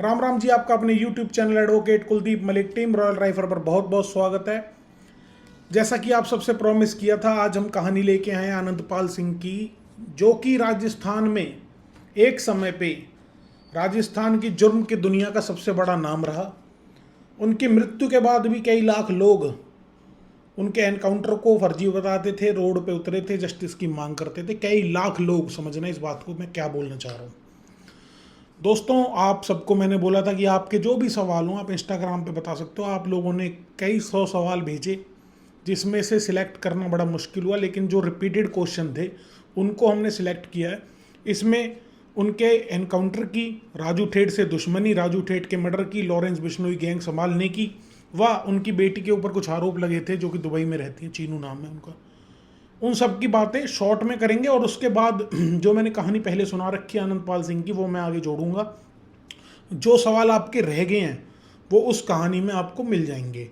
राम राम जी, आपका अपने YouTube channel advocate Kuldeep Malik team royal rifle पर बहुत बहुत स्वागत है। जैसा कि आप सबसे प्रॉमिस किया था, आज हम कहानी लेके आए हैं आनंदपाल सिंह की, जो कि राजस्थान में एक समय पे राजस्थान की जुर्म की दुनिया का सबसे बड़ा नाम रहा। उनकी मृत्यु के बाद भी कई लाख लोग उनके एनकाउंटर को फर्जी बताते थे, रोड पे उतरे थे, जस्टिस की मांग करते थे। कई लाख लोग, समझना इस बात को मैं क्या बोलना चाह रहा हूँ। दोस्तों, आप सबको मैंने बोला था कि आपके जो भी सवाल हों आप इंस्टाग्राम पे बता सकते हो। आप लोगों ने कई सौ सवाल भेजे, जिसमें से सिलेक्ट करना बड़ा मुश्किल हुआ, लेकिन जो रिपीटेड क्वेश्चन थे उनको हमने सिलेक्ट किया है। इसमें उनके एनकाउंटर की, राजू ठेठ से दुश्मनी, राजू ठेठ के मर्डर की, लॉरेंस बिश्नोई गैंग संभालने की, व उनकी बेटी के ऊपर कुछ आरोप लगे थे जो कि दुबई में रहती हैं, चीनू नाम है उनका। उन सब की बातें शॉर्ट में करेंगे और उसके बाद जो मैंने कहानी पहले सुना रखी है आनंदपाल सिंह की, वो मैं आगे जोड़ूंगा। जो सवाल आपके रह गए हैं वो उस कहानी में आपको मिल जाएंगे।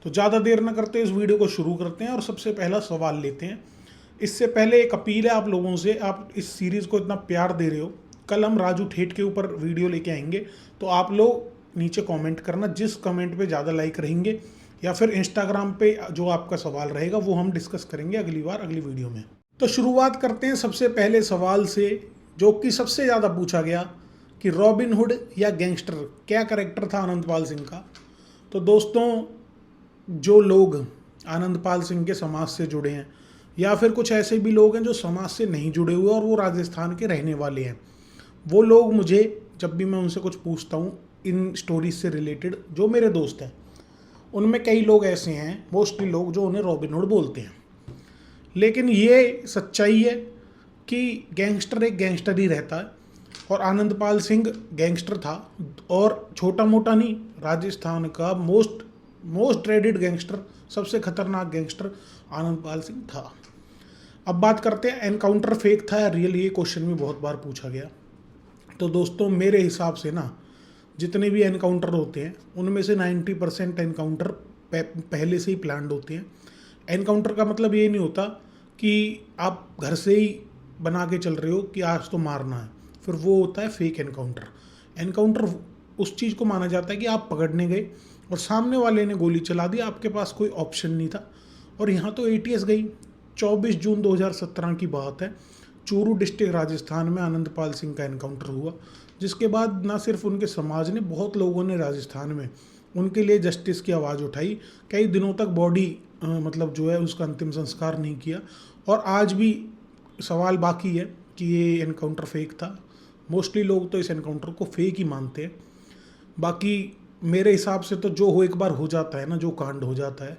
तो ज़्यादा देर न करते इस वीडियो को शुरू करते हैं और सबसे पहला सवाल लेते हैं। इससे पहले एक अपील है आप लोगों से, आप इस सीरीज़ को इतना प्यार दे रहे हो, कल हम राजू ठेठ के ऊपर वीडियो लेके आएंगे, तो आप लोग नीचे कमेंट करना। जिस कमेंट पे ज़्यादा लाइक रहेंगे या फिर इंस्टाग्राम पे जो आपका सवाल रहेगा वो हम डिस्कस करेंगे अगली बार, अगली वीडियो में। तो शुरुआत करते हैं सबसे पहले सवाल से, जो कि सबसे ज़्यादा पूछा गया कि रॉबिन हुड या गैंगस्टर, क्या करेक्टर था आनंदपाल सिंह का। तो दोस्तों, जो लोग आनंदपाल सिंह के समाज से जुड़े हैं या फिर कुछ ऐसे भी लोग हैं जो समाज से नहीं जुड़े हुए और वो राजस्थान के रहने वाले हैं, वो लोग मुझे जब भी मैं उनसे कुछ पूछता हूँ इन स्टोरीज से रिलेटेड, जो मेरे दोस्त हैं उनमें कई लोग ऐसे हैं, मोस्टली लोग, जो उन्हें रॉबिन हुड बोलते हैं। लेकिन ये सच्चाई है कि गैंगस्टर एक गैंगस्टर ही रहता है और आनंदपाल सिंह गैंगस्टर था, और छोटा मोटा नहीं, राजस्थान का मोस्ट ड्रेडेड गैंगस्टर, सबसे खतरनाक गैंगस्टर आनंदपाल सिंह था। अब बात करते हैं एनकाउंटर फेक था या रियल, ये क्वेश्चन भी बहुत बार पूछा गया। तो दोस्तों, मेरे हिसाब से ना, जितने भी एनकाउंटर होते हैं उनमें से 90% एनकाउंटर पहले से ही प्लान्ड होते हैं। एनकाउंटर का मतलब ये नहीं होता कि आप घर से ही बना के चल रहे हो कि आज तो मारना है, फिर वो होता है फेक एनकाउंटर। एनकाउंटर उस चीज़ को माना जाता है कि आप पकड़ने गए और सामने वाले ने गोली चला दी, आपके पास कोई ऑप्शन नहीं था। और यहाँ तो ATS गई। 24 जून 2017 की बात है, चूरू डिस्ट्रिक्ट राजस्थान में आनंदपाल सिंह का एनकाउंटर हुआ, जिसके बाद ना सिर्फ उनके समाज ने, बहुत लोगों ने राजस्थान में उनके लिए जस्टिस की आवाज़ उठाई। कई दिनों तक बॉडी मतलब जो है उसका अंतिम संस्कार नहीं किया, और आज भी सवाल बाकी है कि ये एनकाउंटर फेक था। मोस्टली लोग तो इस एनकाउंटर को फेक ही मानते हैं। बाकी मेरे हिसाब से तो जो हो एक बार हो जाता है ना, जो कांड हो जाता है,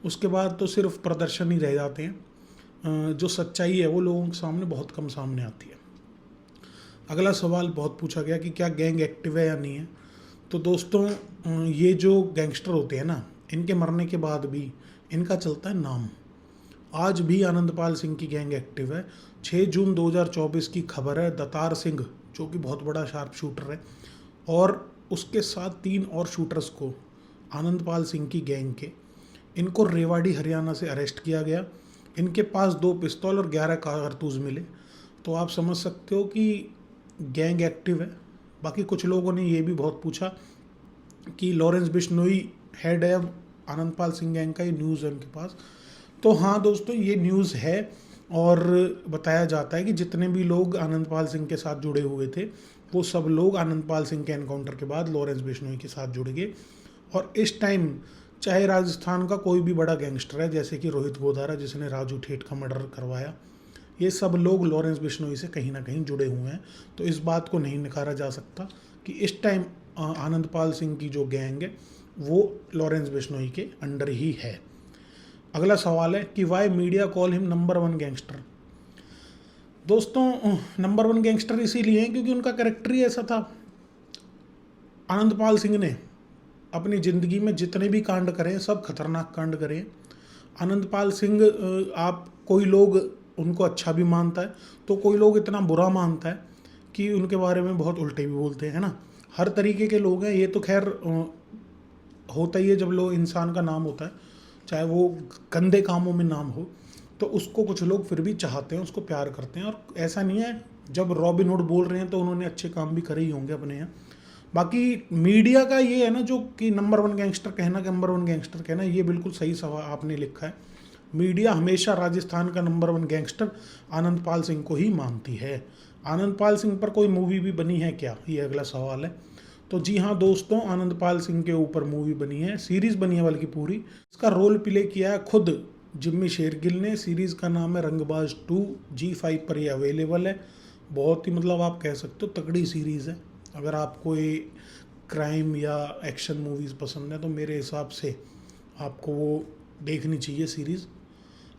उसके बाद तो सिर्फ प्रदर्शन ही रह जाते हैं। जो सच्चाई है वो लोगों के सामने बहुत कम सामने आती है। अगला सवाल बहुत पूछा गया कि क्या गैंग एक्टिव है या नहीं है। तो दोस्तों, ये जो गैंगस्टर होते हैं ना, इनके मरने के बाद भी इनका चलता है नाम। आज भी आनंदपाल सिंह की गैंग एक्टिव है। 6 जून 2024 की खबर है, दतार सिंह जो कि बहुत बड़ा शार्प शूटर है, और उसके साथ 3 और शूटर्स को, आनंदपाल सिंह की गैंग के, इनको रेवाड़ी हरियाणा से अरेस्ट किया गया। इनके पास 2 पिस्तौल और 11 कारतूस मिले। तो आप समझ सकते हो कि गैंग एक्टिव है। बाकी कुछ लोगों ने ये भी बहुत पूछा कि लॉरेंस बिश्नोई हेड है अब आनंदपाल सिंह गैंग का, ये न्यूज़ है उनके पास। तो हाँ दोस्तों, ये न्यूज़ है, और बताया जाता है कि जितने भी लोग आनंदपाल सिंह के साथ जुड़े हुए थे वो सब लोग आनंदपाल सिंह के एनकाउंटर के बाद लॉरेंस बिश्नोई के साथ जुड़ गए। और इस टाइम चाहे राजस्थान का कोई भी बड़ा गैंगस्टर है, जैसे कि रोहित गोधारा जिसने राजू ठेठ का मर्डर करवाया, ये सब लोग लॉरेंस बिश्नोई से कहीं ना कहीं जुड़े हुए हैं। तो इस बात को नहीं नकारा जा सकता कि इस टाइम आनंदपाल सिंह की जो गैंग है वो लॉरेंस बिश्नोई के अंडर ही है। अगला सवाल है कि why media call him number 1 gangster. दोस्तों, नंबर 1 गैंगस्टर इसीलिए हैं क्योंकि उनका कैरेक्टर ही ऐसा था। आनंदपाल सिंह ने अपनी ज़िंदगी में जितने भी कांड करे सब खतरनाक कांड करे। आनंदपाल सिंह, आप कोई लोग उनको अच्छा भी मानता है तो कोई लोग इतना बुरा मानता है कि उनके बारे में बहुत उल्टे भी बोलते हैं ना। हर तरीके के लोग हैं। ये तो खैर होता ही है, जब लोग, इंसान का नाम होता है, चाहे वो गंदे कामों में नाम हो तो उसको कुछ लोग फिर भी चाहते हैं, उसको प्यार करते हैं। और ऐसा नहीं है, जब रॉबिन हुड बोल रहे हैं तो उन्होंने अच्छे काम भी करे ही होंगे अपने यहाँ। बाकी मीडिया का ये है ना जो कि नंबर 1 गैंगस्टर कहना, नंबर 1 गैंगस्टर कहना, ये बिल्कुल सही सवाल आपने लिखा है। मीडिया हमेशा राजस्थान का नंबर 1 गैंगस्टर आनंदपाल सिंह को ही मानती है। आनंदपाल सिंह पर कोई मूवी भी बनी है क्या, ये अगला सवाल है। तो जी हाँ दोस्तों, आनंदपाल सिंह के ऊपर मूवी बनी है, सीरीज़ बनी है बल्कि पूरी। इसका रोल प्ले किया है खुद जिम्मी शेरगिल ने। सीरीज़ का नाम है रंगबाज 2, G5 पर ये अवेलेबल है। बहुत ही मतलब आप कह सकते हो तगड़ी सीरीज़ है। अगर आपको ये क्राइम या एक्शन मूवीज़ पसंद है तो मेरे हिसाब से आपको वो देखनी चाहिए सीरीज़।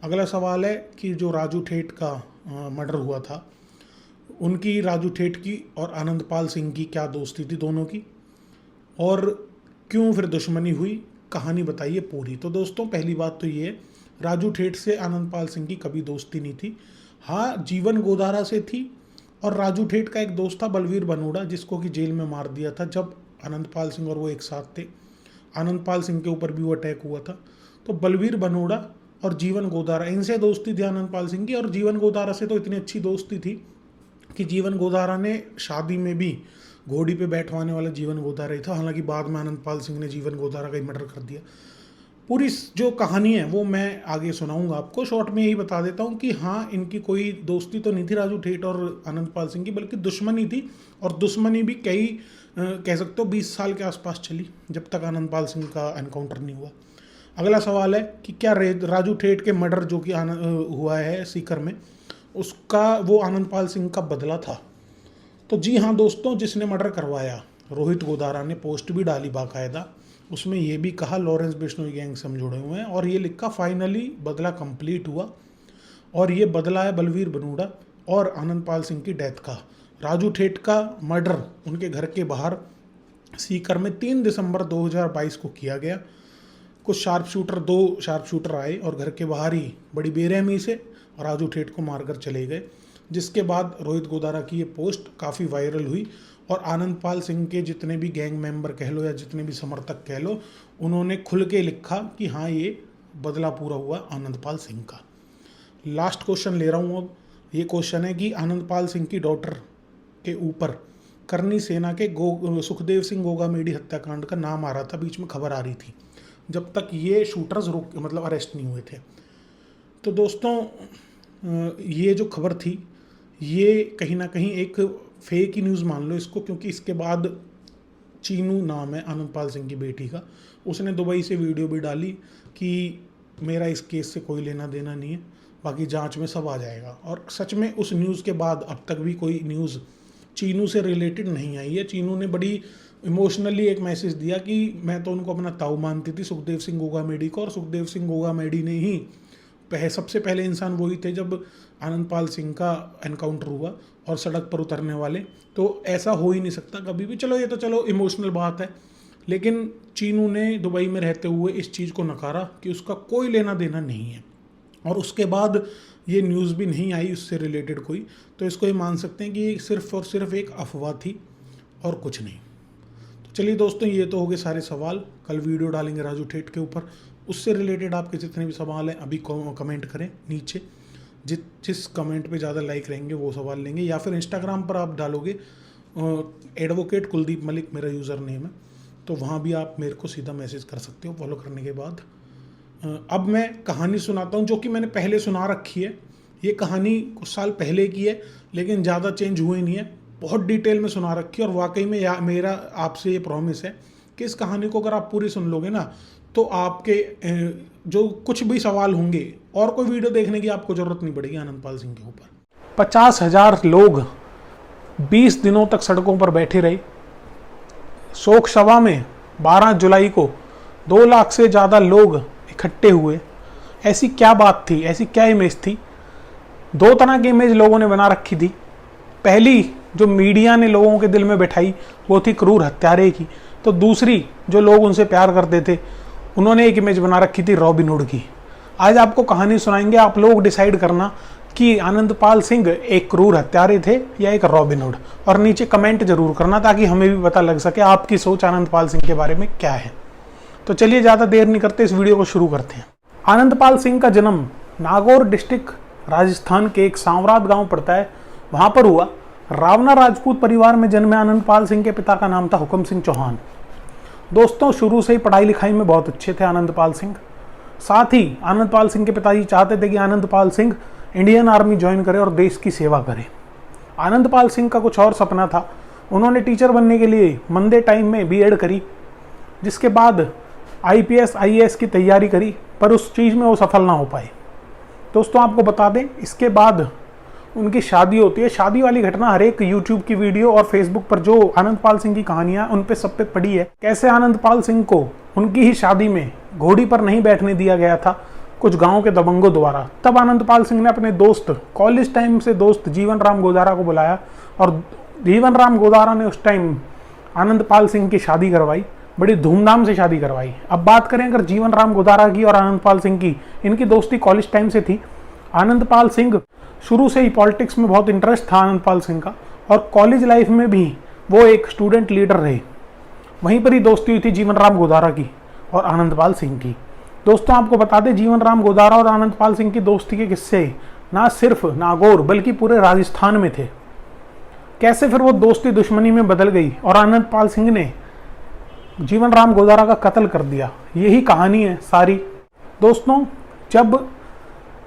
अगला सवाल है कि जो राजू ठेठ का मर्डर हुआ था, उनकी, राजू ठेठ की और आनंदपाल सिंह की क्या दोस्ती थी दोनों की, और क्यों फिर दुश्मनी हुई, कहानी बताइए पूरी। तो दोस्तों पहली बात तो ये है, राजू ठेठ से आनंदपाल सिंह की कभी दोस्ती नहीं थी। हाँ, जीवन गोदारा से थी। और राजू ठेठ का एक दोस्त था बलवीर बनोड़ा, जिसको कि जेल में मार दिया था जब आनंदपाल सिंह और वो एक साथ थे। आनंदपाल सिंह के ऊपर भी वो अटैक हुआ था। तो बलवीर बनोड़ा और जीवन गोदारा, इनसे दोस्ती थी आनंदपाल सिंह की। और जीवन गोदारा से तो इतनी अच्छी दोस्ती थी कि जीवन गोदारा ने शादी में भी घोड़ी पे बैठवाने वाला जीवन गोदारा ही था। हालांकि बाद में आनंदपाल सिंह ने जीवन गोदारा का ही मर्डर कर दिया। पूरी जो कहानी है वो मैं आगे सुनाऊंगा आपको। शॉर्ट में यही बता देता हूँ कि हाँ, इनकी कोई दोस्ती तो नहीं थी राजू ठेठ और आनंदपाल सिंह की, बल्कि दुश्मनी थी। और दुश्मनी भी कई कह सकते हो 20 साल के आसपास चली, जब तक आनंदपाल सिंह का एनकाउंटर नहीं हुआ। अगला सवाल है कि क्या राजू ठेठ के मर्डर जो कि हुआ है सीकर में, उसका वो आनंदपाल सिंह का बदला था। तो जी हाँ दोस्तों, जिसने मर्डर करवाया रोहित गोदारा ने पोस्ट भी डाली बाकायदा। उसमें ये भी कहा लॉरेंस बिश्नोई गैंग से हम जुड़े हुए हैं, और ये लिखा फाइनली बदला कंप्लीट हुआ। और ये बदला है बलवीर बनोड़ा और आनंदपाल सिंह की डेथ का। राजू ठेठ का मर्डर उनके घर के बाहर सीकर में 3 दिसंबर 2022 को किया गया। कुछ दो शार्प शूटर आए और घर के बाहर ही बड़ी बेरहमी से राजू ठेठ को मारकर चले गए। जिसके बाद रोहित गोदारा की ये पोस्ट काफ़ी वायरल हुई, और आनंदपाल सिंह के जितने भी गैंग मेंबर कह लो या जितने भी समर्थक कह लो, उन्होंने खुल के लिखा कि हाँ, ये बदला पूरा हुआ आनंदपाल सिंह का। लास्ट क्वेश्चन ले रहा हूँ अब। ये क्वेश्चन है कि आनंदपाल सिंह की डॉटर के ऊपर करनी सेना के सुखदेव सिंह गोगामेडी हत्याकांड का नाम आ रहा था, बीच में खबर आ रही थी, जब तक ये शूटर्स अरेस्ट नहीं हुए थे। तो दोस्तों ये जो खबर थी, ये कहीं ना कहीं एक फेक ही न्यूज़ मान लो इसको, क्योंकि इसके बाद चीनू नाम है आनंदपाल सिंह की बेटी का, उसने दुबई से वीडियो भी डाली कि मेरा इस केस से कोई लेना देना नहीं है, बाकी जांच में सब आ जाएगा। और सच में उस न्यूज़ के बाद अब तक भी कोई न्यूज़ चीनू से रिलेटेड नहीं आई है। चीनू ने बड़ी इमोशनली एक मैसेज दिया कि मैं तो उनको अपना ताऊ मानती थी, सुखदेव सिंह गोगामेडी को, और सुखदेव सिंह गोगामेडी ने ही सबसे पहले इंसान वही थे जब आनंदपाल सिंह का एनकाउंटर हुआ और सड़क पर उतरने वाले। तो ऐसा हो ही नहीं सकता कभी भी। चलो ये तो चलो इमोशनल बात है, लेकिन चीनू ने दुबई में रहते हुए इस चीज़ को नकारा कि उसका कोई लेना देना नहीं है, और उसके बाद ये न्यूज़ भी नहीं आई उससे रिलेटेड कोई। तो इसको ये मान सकते हैं कि ये सिर्फ और सिर्फ एक अफवाह थी और कुछ नहीं। तो चलिए दोस्तों, ये तो हो गए सारे सवाल। कल वीडियो डालेंगे राजू ठेठ के ऊपर, उससे रिलेटेड आपके जितने भी सवाल हैं अभी कमेंट करें नीचे। जिस कमेंट पे ज़्यादा लाइक रहेंगे वो सवाल लेंगे, या फिर इंस्टाग्राम पर आप डालोगे एडवोकेट कुलदीप मलिक मेरा यूज़र नेम है, तो वहाँ भी आप मेरे को सीधा मैसेज कर सकते हो फॉलो करने के बाद। अब मैं कहानी सुनाता हूँ जो कि मैंने पहले सुना रखी है। ये कहानी कुछ साल पहले की है, लेकिन ज़्यादा चेंज हुई नहीं है, बहुत डिटेल में सुना रखी है। और वाकई में मेरा आपसे ये प्रॉमिस है कि इस कहानी को अगर आप पूरी सुन लोगे ना, तो आपके जो कुछ भी सवाल होंगे और कोई वीडियो देखने की आपको ज़रूरत नहीं पड़ेगी आनंदपाल सिंह के ऊपर। 50,000 लोग 20 दिनों तक सड़कों पर बैठे रहे। शोक सभा में 12 जुलाई को 2 लाख से ज़्यादा लोग इकट्ठे हुए। ऐसी क्या बात थी, ऐसी क्या इमेज थी? 2 तरह की इमेज लोगों ने बना रखी थी। पहली जो मीडिया ने लोगों के दिल में बैठाई वो थी क्रूर हत्यारे की। तो दूसरी जो लोग उनसे प्यार करते थे उन्होंने एक इमेज बना रखी थी रॉबिन हुड की। आज आपको कहानी सुनाएंगे, आप लोग डिसाइड करना कि आनंदपाल सिंह एक क्रूर हत्यारे थे या एक रॉबिन हुड, और नीचे कमेंट जरूर करना ताकि हमें भी पता लग सके आपकी सोच आनंदपाल सिंह के बारे में क्या है। तो चलिए ज़्यादा देर नहीं करते, इस वीडियो को शुरू करते हैं। आनंदपाल सिंह का जन्म नागौर डिस्ट्रिक्ट राजस्थान के एक सांवरात गांव पड़ता है, वहाँ पर हुआ। रावना राजपूत परिवार में जन्मे आनंदपाल सिंह के पिता का नाम था हुक्म सिंह चौहान। दोस्तों, शुरू से ही पढ़ाई लिखाई में बहुत अच्छे थे आनंदपाल सिंह। साथ ही आनंदपाल सिंह के पिताजी चाहते थे कि Anandpal Singh Indian army join करे और देश की सेवा करे। आनंदपाल सिंह का कुछ और सपना था। उन्होंने टीचर बनने के लिए मंदे टाइम में बीएड करी, जिसके बाद आईपीएस आईएएस की तैयारी करी, पर उस चीज़ में वो सफल ना हो पाए। दोस्तों, आपको बता दें, इसके बाद उनकी शादी होती है। शादी वाली घटना हर एक यूट्यूब की वीडियो और फेसबुक पर जो आनंदपाल सिंह की कहानियां उन पे सब पे पड़ी है। कैसे आनंदपाल सिंह को उनकी ही शादी में घोड़ी पर नहीं बैठने दिया गया था कुछ गांव के दबंगों द्वारा। तब आनंदपाल सिंह ने अपने दोस्त, कॉलेज टाइम से दोस्त जीवन राम गोदारा को बुलाया और जीवन राम गोदारा ने उस टाइम आनंदपाल सिंह की शादी करवाई, बड़ी धूमधाम से शादी करवाई। अब बात करें अगर जीवन राम गोदारा की और आनंदपाल सिंह की, इनकी दोस्ती कॉलेज टाइम से थी। आनंदपाल सिंह शुरू से ही पॉलिटिक्स में बहुत इंटरेस्ट था आनंदपाल सिंह का, और कॉलेज लाइफ में भी वो एक स्टूडेंट लीडर रहे। वहीं पर ही दोस्ती हुई थी जीवन राम गोदारा की और आनंदपाल सिंह की। दोस्तों, आपको बता दें, जीवन राम गोदारा और आनंदपाल सिंह की दोस्ती के किस्से ना सिर्फ नागौर बल्कि पूरे राजस्थान में थे। कैसे फिर वो दोस्ती दुश्मनी में बदल गई और आनंदपाल सिंह ने जीवन राम गोदारा का कत्ल कर दिया, यही कहानी है सारी। दोस्तों, जब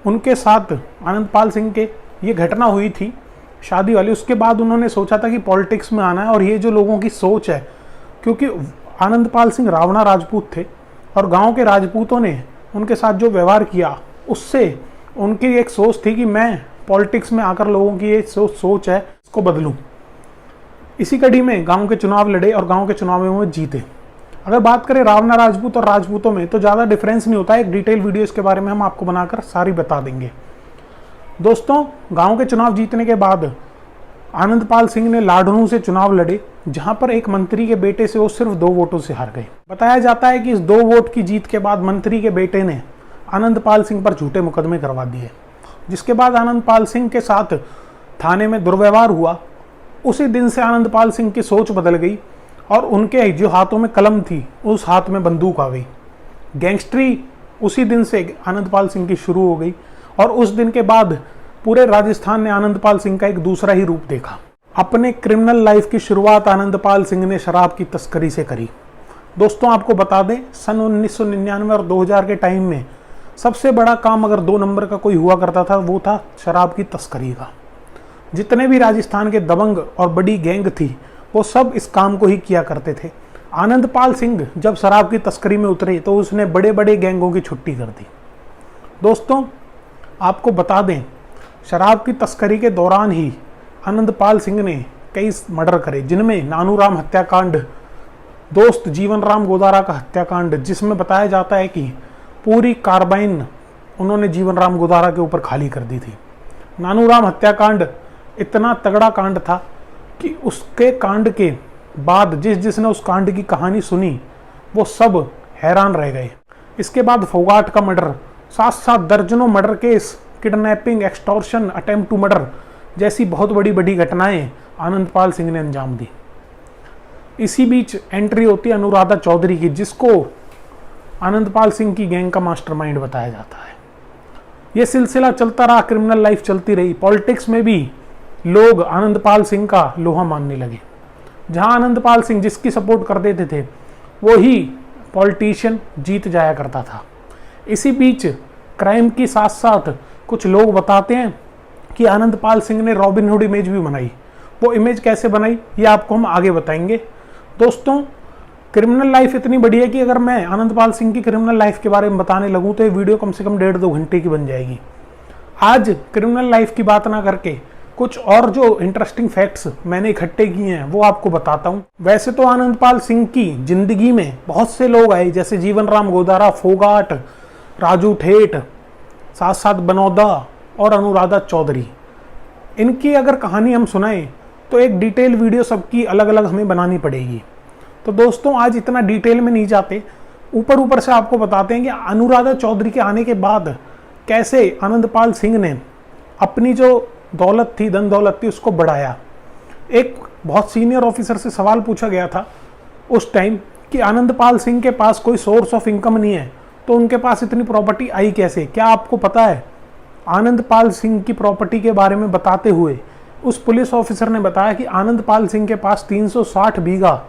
उनके साथ आनंदपाल सिंह के ये घटना हुई थी शादी वाली, उसके बाद उन्होंने सोचा था कि पॉलिटिक्स में आना है। और ये जो लोगों की सोच है, क्योंकि आनंदपाल सिंह रावना राजपूत थे और गांव के राजपूतों ने उनके साथ जो व्यवहार किया, उससे उनकी एक सोच थी कि मैं पॉलिटिक्स में आकर लोगों की ये सोच है, इसको बदलूं। इसी कड़ी में गांव के चुनाव लड़े और गांव के चुनावों में जीते। अगर बात करें रावना राजपूत और राजपूतों में, तो ज़्यादा डिफरेंस नहीं होता है। एक डिटेल वीडियो इसके बारे में हम आपको बनाकर सारी बता देंगे। दोस्तों, गांव के चुनाव जीतने के बाद आनंदपाल सिंह ने लाडनू से चुनाव लड़े, जहां पर एक मंत्री के बेटे से वो सिर्फ 2 वोटों से हार गए। बताया जाता है कि इस 2 वोट की जीत के बाद मंत्री के बेटे ने आनंदपाल सिंह पर झूठे मुकदमे करवा दिए, जिसके बाद आनंदपाल सिंह के साथ थाने में दुर्व्यवहार हुआ। उसी दिन से आनंदपाल सिंह की सोच बदल गई और उनके जो हाथों में कलम थी, उस हाथ में बंदूक आ गई। गैंगस्ट्री उसी दिन से आनंदपाल सिंह की शुरू हो गई और उस दिन के बाद पूरे राजस्थान ने आनंदपाल सिंह का एक दूसरा ही रूप देखा। अपने क्रिमिनल लाइफ की शुरुआत आनंदपाल सिंह ने शराब की तस्करी से करी। दोस्तों, आपको बता दें, सन 1999 और 2000 के टाइम में सबसे बड़ा काम अगर 2 नंबर का कोई हुआ करता था, वो था शराब की तस्करी का। जितने भी राजस्थान के दबंग और बड़ी गैंग थी, वो सब इस काम को ही किया करते थे। आनंदपाल सिंह जब शराब की तस्करी में उतरे तो उसने बड़े बड़े गैंगों की छुट्टी कर दी। दोस्तों, आपको बता दें, शराब की तस्करी के दौरान ही आनंदपाल सिंह ने कई मर्डर करे, जिनमें नानूराम हत्याकांड, दोस्त जीवन राम गोदारा का हत्याकांड, जिसमें बताया जाता है कि पूरी कार्बाइन उन्होंने जीवन राम गोदारा के ऊपर खाली कर दी थी। नानूराम हत्याकांड इतना तगड़ा कांड था कि उसके कांड के बाद जिसने उस कांड की कहानी सुनी, वो सब हैरान रह गए। इसके बाद फोगाट का मर्डर, साथ साथ दर्जनों murder case, kidnapping, extortion, attempt to murder जैसी बहुत बड़ी बड़ी घटनाएं आनंदपाल सिंह ने अंजाम दी। इसी बीच एंट्री होती है अनुराधा चौधरी की, जिसको आनंदपाल सिंह की गैंग का मास्टरमाइंड बताया जाता है। यह सिलसिला चलता रहा, क्रिमिनल लाइफ चलती रही। पॉलिटिक्स में भी लोग आनंदपाल सिंह का लोहा मानने लगे। जहां आनंदपाल सिंह जिसकी सपोर्ट कर देते थे, वो ही पॉलिटिशियन जीत जाया करता था। इसी बीच क्राइम के साथ साथ कुछ लोग बताते हैं कि आनंदपाल सिंह ने रॉबिनहुड इमेज भी बनाई। वो इमेज कैसे बनाई, ये आपको हम आगे बताएंगे। दोस्तों, क्रिमिनल लाइफ इतनी बड़ी है कि अगर मैं आनंदपाल सिंह की क्रिमिनल लाइफ के बारे में बताने लगूं तो ये वीडियो कम से कम 1.5-2 घंटे की बन जाएगी। आज क्रिमिनल लाइफ की बात ना करके कुछ और जो इंटरेस्टिंग फैक्ट्स मैंने इकट्ठे किए हैं वो आपको बताता हूं। वैसे तो आनंदपाल सिंह की जिंदगी में बहुत से लोग आए, जैसे जीवन राम गोदारा, फोगाट, राजू ठेठ, साथ साथ बनौदा और अनुराधा चौधरी। इनकी अगर कहानी हम सुनाएं तो एक डिटेल वीडियो सबकी अलग अलग हमें बनानी पड़ेगी। तो दोस्तों, आज इतना डिटेल में नहीं जाते, ऊपर ऊपर से आपको बताते हैं कि अनुराधा चौधरी के आने के बाद कैसे आनंदपाल सिंह ने अपनी जो दौलत थी, धन दौलत थी, उसको बढ़ाया। एक बहुत सीनियर ऑफिसर से सवाल पूछा गया था उस टाइम कि आनंदपाल सिंह के पास कोई सोर्स ऑफ इनकम नहीं है, तो उनके पास इतनी प्रॉपर्टी आई कैसे? क्या आपको पता है? आनंदपाल सिंह की प्रॉपर्टी के बारे में बताते हुए उस पुलिस ऑफिसर ने बताया कि आनंदपाल सिंह के पास 360 बीघा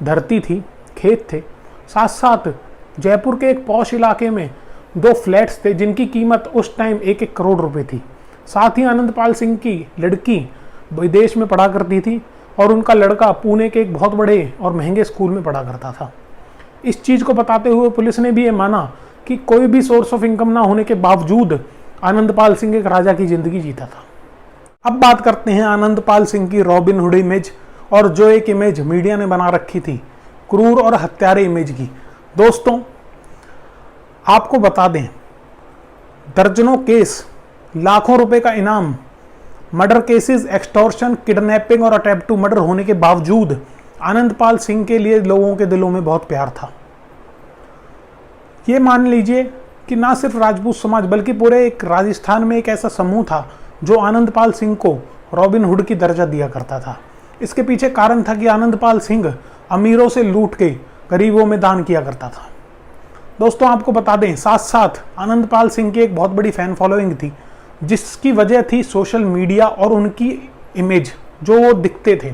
धरती थी, खेत थे, साथ साथ जयपुर के एक पॉश इलाके में 2 फ्लैट्स थे जिनकी कीमत उस टाइम 1-1 करोड़ रुपए थी। साथ ही आनंदपाल सिंह की लड़की विदेश में पढ़ा करती थी और उनका लड़का पुणे के एक बहुत बड़े और महंगे स्कूल में पढ़ा करता था। इस चीज़ को बताते हुए पुलिस ने भी ये माना कि कोई भी सोर्स ऑफ इनकम ना होने के बावजूद आनंदपाल सिंह एक राजा की जिंदगी जीता था। अब बात करते हैं आनंदपाल सिंह की रॉबिनहुड इमेज और जो एक इमेज मीडिया ने बना रखी थी क्रूर और हत्यारे इमेज की। दोस्तों, आपको बता दें, दर्जनों केस, लाखों रुपए का इनाम, मर्डर केसेस, एक्सटॉर्शन, किडनैपिंग और अटेम्प्ट टू मर्डर होने के बावजूद आनंदपाल सिंह के लिए लोगों के दिलों में बहुत प्यार था। ये मान लीजिए कि ना सिर्फ राजपूत समाज बल्कि पूरे एक राजस्थान में एक ऐसा समूह था जो आनंदपाल सिंह को रॉबिनहुड की दर्जा दिया करता था। इसके पीछे कारण था कि आनंदपाल सिंह अमीरों से लूट के गरीबों में दान किया करता था। दोस्तों, आपको बता दें, साथ साथ आनंदपाल सिंह की एक बहुत बड़ी फैन फॉलोइंग थी जिसकी वजह थी सोशल मीडिया और उनकी इमेज जो वो दिखते थे।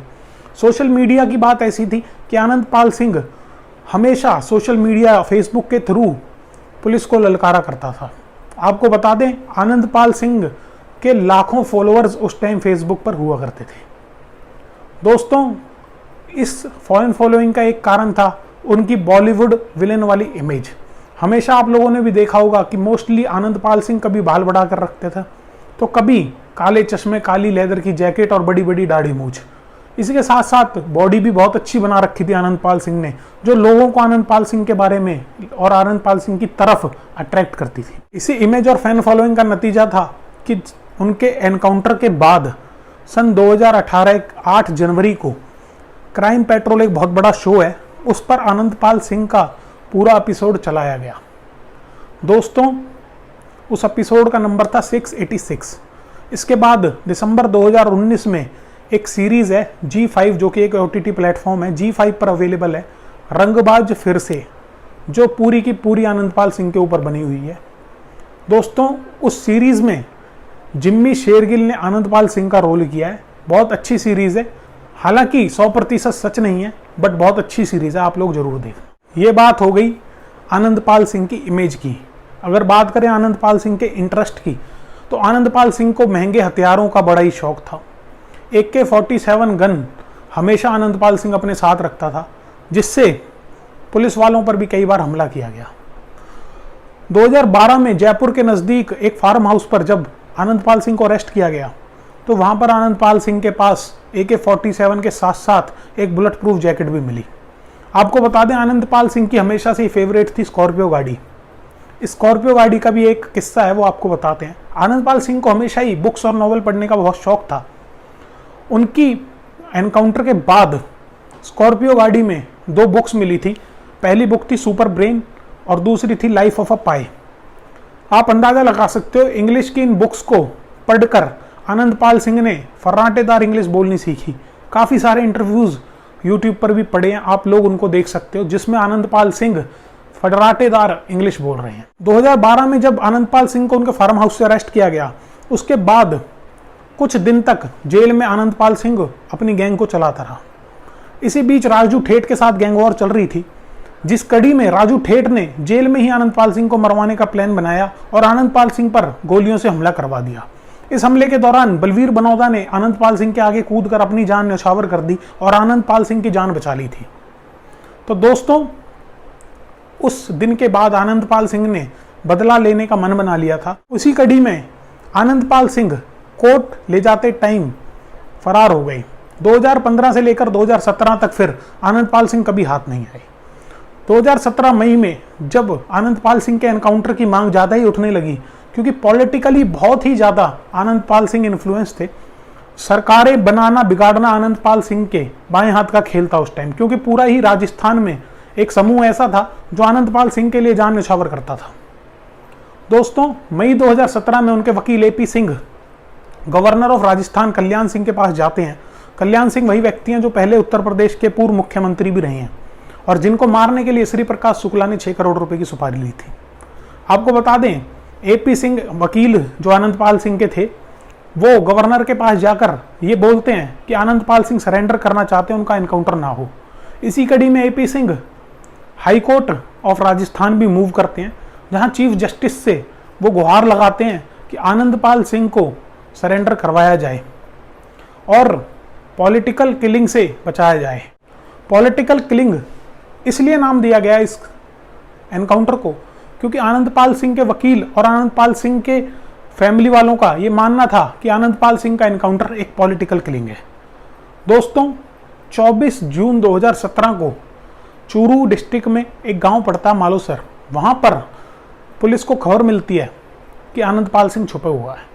सोशल मीडिया की बात ऐसी थी कि आनंदपाल सिंह हमेशा सोशल मीडिया, फेसबुक के थ्रू पुलिस को ललकारा करता था। आपको बता दें, आनंदपाल सिंह के लाखों फॉलोअर्स उस टाइम फेसबुक पर हुआ करते थे। दोस्तों, इस फॉरेन फॉलोइंग का एक कारण था उनकी बॉलीवुड विलेन वाली इमेज। हमेशा आप लोगों ने भी देखा होगा कि मोस्टली आनंदपाल सिंह कभी बाल बढ़ा कर रखते थे तो कभी काले चश्मे, काली लेदर की जैकेट और बड़ी बड़ी दाढ़ी मूंछ। इसी के साथ साथ बॉडी भी बहुत अच्छी बना रखी थी आनंदपाल सिंह ने, जो लोगों को आनंदपाल सिंह के बारे में और आनंदपाल सिंह की तरफ अट्रैक्ट करती थी। इसी इमेज और फैन फॉलोइंग का नतीजा था कि उनके एनकाउंटर के बाद सन 2018 8 जनवरी को क्राइम पेट्रोल, एक बहुत बड़ा शो है, उस पर आनंदपाल सिंह का पूरा एपिसोड चलाया गया। दोस्तों, उस एपिसोड का नंबर था 686। इसके बाद दिसंबर 2019 में एक सीरीज है G5, जो कि एक OTT प्लेटफॉर्म है, G5 पर अवेलेबल है, रंगबाज फिर से, जो पूरी की पूरी आनंदपाल सिंह के ऊपर बनी हुई है। दोस्तों, उस सीरीज में जिम्मी शेरगिल ने आनंदपाल सिंह का रोल किया है। बहुत अच्छी सीरीज है, हालांकि 100% सच नहीं है, बट बहुत अच्छी सीरीज है, आप लोग जरूर देखें। ये बात हो गई आनंदपाल सिंह की इमेज की। अगर बात करें आनंदपाल सिंह के इंटरेस्ट की, तो आनंदपाल सिंह को महंगे हथियारों का बड़ा ही शौक था। AK-47 गन हमेशा आनंदपाल सिंह अपने साथ रखता था, जिससे पुलिस वालों पर भी कई बार हमला किया गया। 2012 में जयपुर के नज़दीक एक फार्म हाउस पर जब आनंदपाल सिंह को अरेस्ट किया गया तो वहां पर आनंदपाल सिंह के पास AK-47 के साथ साथ एक बुलेट प्रूफ जैकेट भी मिली। आपको बता दें, आनंदपाल सिंह की हमेशा से ही फेवरेट थी स्कॉर्पियो गाड़ी। स्कॉर्पियो गाड़ी का भी एक किस्सा है, वो आपको बताते हैं। आनंदपाल सिंह को हमेशा ही बुक्स और नॉवल पढ़ने का बहुत शौक था। उनकी एनकाउंटर के बाद स्कॉर्पियो गाड़ी में 2 बुक्स मिली थी। पहली बुक थी सुपर ब्रेन और दूसरी थी लाइफ ऑफ अ पाई। आप अंदाजा लगा सकते हो, इंग्लिश की इन बुक्स को पढ़कर आनंदपाल सिंह ने फर्राटेदार इंग्लिश बोलनी सीखी। काफ़ी सारे इंटरव्यूज़ यूट्यूब पर भी पड़े हैं, आप लोग उनको देख सकते हो, जिसमें आनंदपाल सिंह फर्राटेदार इंग्लिश बोल रहे हैं। 2012 में जब आनंदपाल सिंह को उनके फार्म हाउस से अरेस्ट किया गया, उसके बाद कुछ दिन तक जेल में आनंदपाल सिंह अपनी गैंग को चलाता रहा। इसी बीच राजू ठेठ के साथ गैंग वॉर चल रही थी, जिस कड़ी में राजू ठेठ ने जेल में ही आनंदपाल सिंह को मरवाने का प्लान बनाया और आनंदपाल सिंह पर गोलियों से हमला करवा दिया। इस हमले के दौरान बलवीर बनौदा ने आनंदपाल सिंह के आगे कूदकर अपनी जान न्यौछावर कर दी और आनंदपाल सिंह की जान बचा ली थी। तो दोस्तों, उस दिन के बाद आनंदपाल सिंह ने बदला लेने का मन बना लिया था। उसी कड़ी में आनंदपाल सिंह कोर्ट ले जाते टाइम फरार हो गए। 2015 से लेकर 2017 तक फिर आनंदपाल सिंह कभी हाथ नहीं आए। 2017 मई में जब आनंदपाल सिंह के एनकाउंटर की मांग ज़्यादा ही उठने लगी, क्योंकि पॉलिटिकली बहुत ही ज़्यादा आनंदपाल सिंह इन्फ्लुएंस थे, सरकारें बनाना बिगाड़ना आनंदपाल सिंह के बाएं हाथ का खेल था उस टाइम, क्योंकि पूरा ही राजस्थान में एक समूह ऐसा था जो आनंदपाल सिंह के लिए जान न्यौछावर करता था। दोस्तों, मई 2017 में उनके वकील AP Singh governor of Rajasthan Kalyan Singh के पास जाते हैं। कल्याण सिंह वही व्यक्ति हैं जो पहले उत्तर प्रदेश के पूर्व मुख्यमंत्री भी रहे हैं और जिनको मारने के लिए श्री प्रकाश शुक्ला ने 6 करोड़ रुपए की सुपारी ली थी। आपको बता दें, AP सिंह वकील जो आनंदपाल सिंह के थे, वो गवर्नर के पास जाकर ये बोलते हैं कि आनंदपाल सिंह सरेंडर करना चाहते हैं, उनका एनकाउंटर ना हो। इसी कड़ी में AP Singh high court of Rajasthan भी मूव करते हैं, जहां चीफ जस्टिस से वो गुहार लगाते हैं कि आनंदपाल सिंह को सरेंडर करवाया जाए और पॉलिटिकल किलिंग से बचाया जाए। पॉलिटिकल किलिंग इसलिए नाम दिया गया इस एनकाउंटर को क्योंकि आनंदपाल सिंह के वकील और आनंदपाल सिंह के फैमिली वालों का ये मानना था कि आनंदपाल सिंह का एनकाउंटर एक पॉलिटिकल किलिंग है। दोस्तों, 24 जून 2017 को चूरू डिस्ट्रिक्ट में एक गांव पड़ता है मालोसर, वहां पर पुलिस को खबर मिलती है कि आनंदपाल सिंह छुपे हुआ है।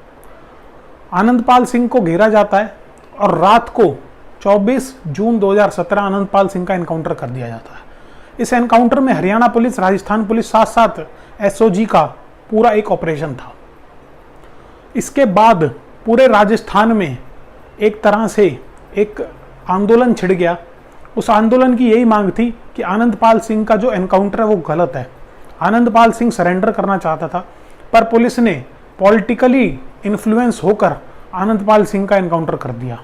आनंदपाल सिंह को घेरा जाता है और रात को 24 जून 2017 आनंदपाल सिंह का एनकाउंटर कर दिया जाता है। इस एनकाउंटर में हरियाणा पुलिस, राजस्थान पुलिस, साथ साथ एसओजी का पूरा एक ऑपरेशन था। इसके बाद पूरे राजस्थान में एक तरह से एक आंदोलन छिड़ गया। उस आंदोलन की यही मांग थी कि आनंदपाल सिंह का जो एनकाउंटर है वो गलत है। आनंदपाल सिंह सरेंडर करना चाहता था, पर पुलिस ने पॉलिटिकली इन्फ्लुएंस होकर आनंदपाल सिंह का एनकाउंटर कर दिया।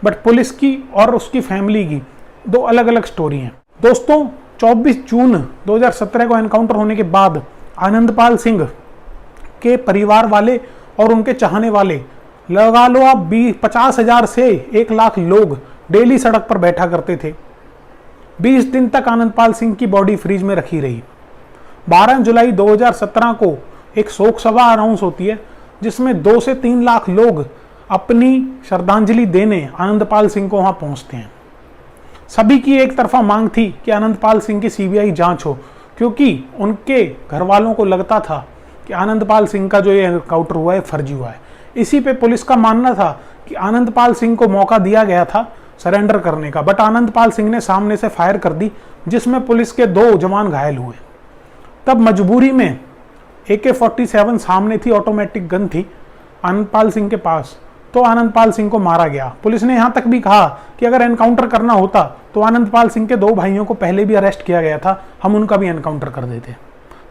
बट पुलिस की और उसकी फैमिली की दो अलग अलग स्टोरी हैं। दोस्तों, 24 जून 2017 को एनकाउंटर होने के बाद आनंदपाल सिंह के परिवार वाले और उनके चाहने वाले, लगा लो आप 50,000 से 1 लाख लोग डेली सड़क पर बैठा करते थे। 20 दिन तक आनंदपाल सिंह की बॉडी फ्रीज में रखी रही। 12 जुलाई 2017 को एक शोक सभा अनाउंस होती है, जिसमें 2 से 3 लाख लोग अपनी श्रद्धांजलि देने आनंदपाल सिंह को वहां पहुंचते हैं। सभी की एक तरफा मांग थी कि आनंदपाल सिंह की सीबीआई जांच हो, क्योंकि उनके घर वालों को लगता था कि आनंदपाल सिंह का जो ये एनकाउंटर हुआ है फर्जी हुआ है। इसी पे पुलिस का मानना था कि आनंदपाल सिंह को मौका दिया गया था सरेंडर करने का, बट आनंदपाल सिंह ने सामने से फायर कर दी, जिसमें पुलिस के 2 जवान घायल हुए। तब मजबूरी में AK-47 सामने थी, ऑटोमेटिक गन थी आनंदपाल सिंह के पास, तो आनंदपाल सिंह को मारा गया। पुलिस ने यहां तक भी कहा कि अगर एनकाउंटर करना होता तो आनंदपाल सिंह के 2 भाइयों को पहले भी अरेस्ट किया गया था, हम उनका भी एनकाउंटर कर देते।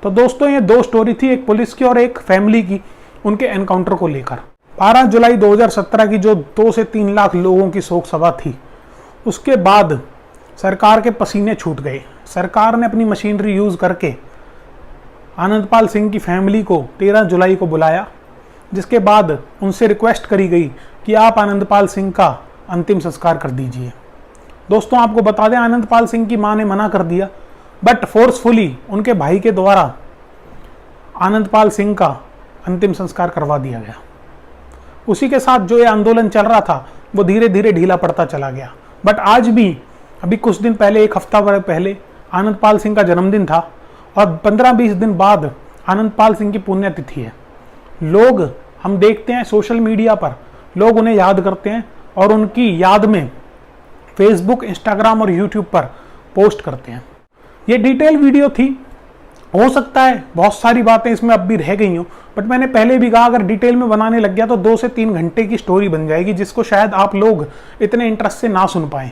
तो दोस्तों, ये 2 स्टोरी थी, एक पुलिस की और एक फैमिली की, उनके एनकाउंटर को लेकर। 12 जुलाई 2017 की जो 2 से 3 लाख लोगों की शोक सभा थी, उसके बाद सरकार के पसीने छूट गए। सरकार ने अपनी मशीनरी यूज करके आनंदपाल सिंह की फैमिली को 13 जुलाई को बुलाया, जिसके बाद उनसे रिक्वेस्ट करी गई कि आप आनंदपाल सिंह का अंतिम संस्कार कर दीजिए। दोस्तों, आपको बता दें, आनंदपाल सिंह की मां ने मना कर दिया, बट फोर्सफुली उनके भाई के द्वारा आनंदपाल सिंह का अंतिम संस्कार करवा दिया गया। उसी के साथ जो ये आंदोलन चल रहा था वो धीरे धीरे ढीला पड़ता चला गया। बट आज भी, अभी कुछ दिन पहले, 1 हफ्ता पहले आनंदपाल सिंह का जन्मदिन था और 15-20 दिन बाद आनंदपाल सिंह की पुण्यतिथि है। लोग, हम देखते हैं सोशल मीडिया पर लोग उन्हें याद करते हैं और उनकी याद में फेसबुक, इंस्टाग्राम और यूट्यूब पर पोस्ट करते हैं। ये डिटेल वीडियो थी, हो सकता है बहुत सारी बातें इसमें अब भी रह गई हो, बट मैंने पहले भी कहा अगर डिटेल में बनाने लग गया तो 2 से 3 घंटे की स्टोरी बन जाएगी, जिसको शायद आप लोग इतने इंटरेस्ट से ना सुन पाएं।